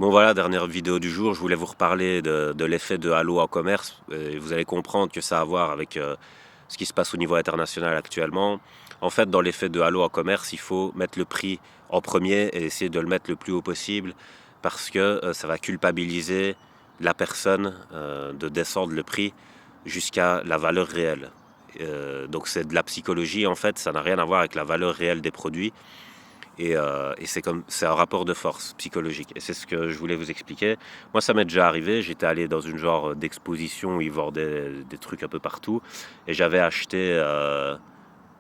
Bon voilà, dernière vidéo du jour, je voulais vous reparler de l'effet de halo en commerce. Et vous allez comprendre que ça a à voir avec ce qui se passe au niveau international actuellement. En fait, dans l'effet de halo en commerce, il faut mettre le prix en premier et essayer de le mettre le plus haut possible parce que ça va culpabiliser la personne de descendre le prix jusqu'à la valeur réelle. Donc c'est de la psychologie en fait, ça n'a rien à voir avec la valeur réelle des produits. Et c'est un rapport de force psychologique. Et c'est ce que je voulais vous expliquer. Moi, ça m'est déjà arrivé. J'étais allé dans une genre d'exposition où ils vendaient des trucs un peu partout. Et j'avais acheté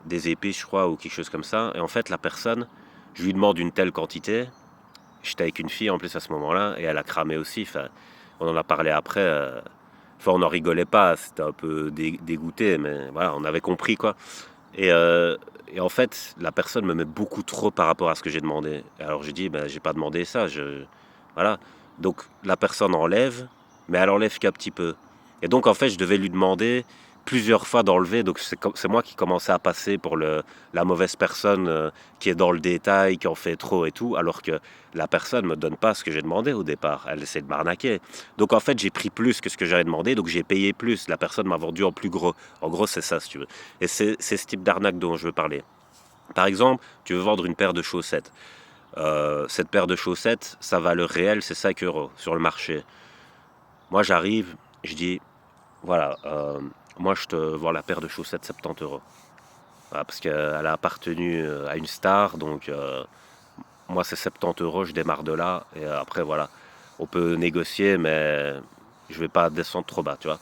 des épices, je crois, ou quelque chose comme ça. Et en fait, la personne, je lui demande une telle quantité. J'étais avec une fille en plus à ce moment-là. Et elle a cramé aussi. Enfin, on en a parlé après. Enfin, on n'en rigolait pas. C'était un peu dégoûté. Mais voilà, on avait compris quoi. Et, euh, et en fait, la personne me met beaucoup trop par rapport à ce que j'ai demandé. Alors j'ai dit, ben, j'ai pas demandé ça. Voilà. Donc la personne enlève, mais elle enlève qu'un petit peu. Et donc en fait, je devais lui demander plusieurs fois d'enlever. Donc c'est moi qui commençais à passer pour la mauvaise personne qui est dans le détail, qui en fait trop et tout, alors que la personne me donne pas ce que j'ai demandé au départ. Elle essaie de m'arnaquer. Donc en fait, j'ai pris plus que ce que j'avais demandé, donc j'ai payé plus. La personne m'a vendu en plus gros. En gros, c'est ça, si tu veux. Et c'est ce type d'arnaque dont je veux parler. Par exemple, tu veux vendre une paire de chaussettes. Cette paire de chaussettes, sa valeur réelle, c'est 5 euros sur le marché. Moi, j'arrive, je dis, voilà, moi, je te vends la paire de chaussettes 70 euros. Voilà, parce qu'elle a appartenu à une star, donc moi, c'est 70 euros, je démarre de là. Et après, voilà, on peut négocier, mais je vais pas descendre trop bas, tu vois.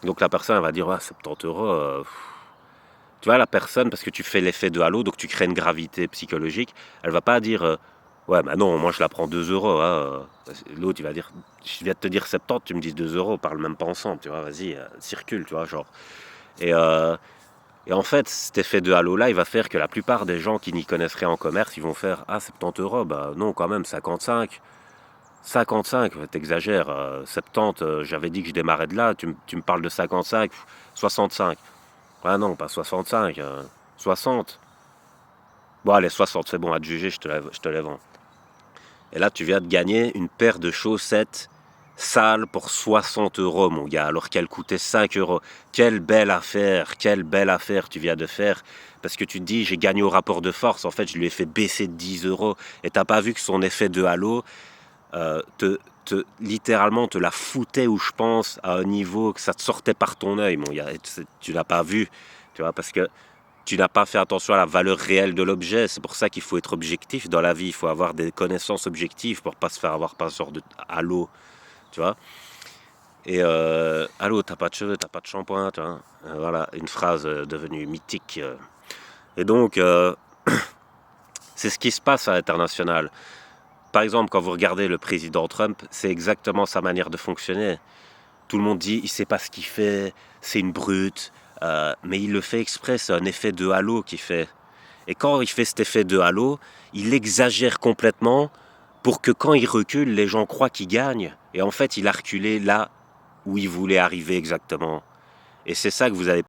Donc la personne, elle va dire, ouais, 70 euros. Tu vois, la personne, parce que tu fais l'effet de halo, donc tu crées une gravité psychologique, elle va pas dire ouais, bah non, moi je la prends 2 euros. Hein. L'autre, il va dire je viens de te dire 70, tu me dis 2 euros, on parle même pas ensemble, tu vois, vas-y, circule, tu vois, genre. Et, euh, et en fait, cet effet de halo là, il va faire que la plupart des gens qui n'y connaissent rien en commerce, ils vont faire ah, 70 euros, bah non, quand même, 55. 55, t'exagères, 70, j'avais dit que je démarrais de là, tu me parles de 55, 65. Ah non, pas 65, 60. Bon, allez, 60, c'est bon, à te juger, je te les vends. Et là, tu viens de gagner une paire de chaussettes sales pour 60 euros, mon gars, alors qu'elle coûtait 5 euros. Quelle belle affaire tu viens de faire. Parce que tu te dis, j'ai gagné au rapport de force. En fait, je lui ai fait baisser de 10 euros. Et t'as pas vu que son effet de halo littéralement te la foutait, où je pense, à un niveau que ça te sortait par ton œil, mon gars. Tu l'as pas vu, tu vois, parce que tu n'as pas fait attention à la valeur réelle de l'objet. C'est pour ça qu'il faut être objectif dans la vie. Il faut avoir des connaissances objectives pour pas se faire avoir par ce genre de halo, tu vois. Et allô, t'as pas de cheveux, t'as pas de shampoing, tu vois. Voilà, une phrase devenue mythique. Et donc, c'est ce qui se passe à l'international. Par exemple, quand vous regardez le président Trump, c'est exactement sa manière de fonctionner. Tout le monde dit, il sait pas ce qu'il fait, c'est une brute, mais il le fait exprès, c'est un effet de halo qu'il fait. Et quand il fait cet effet de halo, il exagère complètement pour que quand il recule, les gens croient qu'il gagne. Et en fait, il a reculé là où il voulait arriver exactement. Et c'est ça que vous avez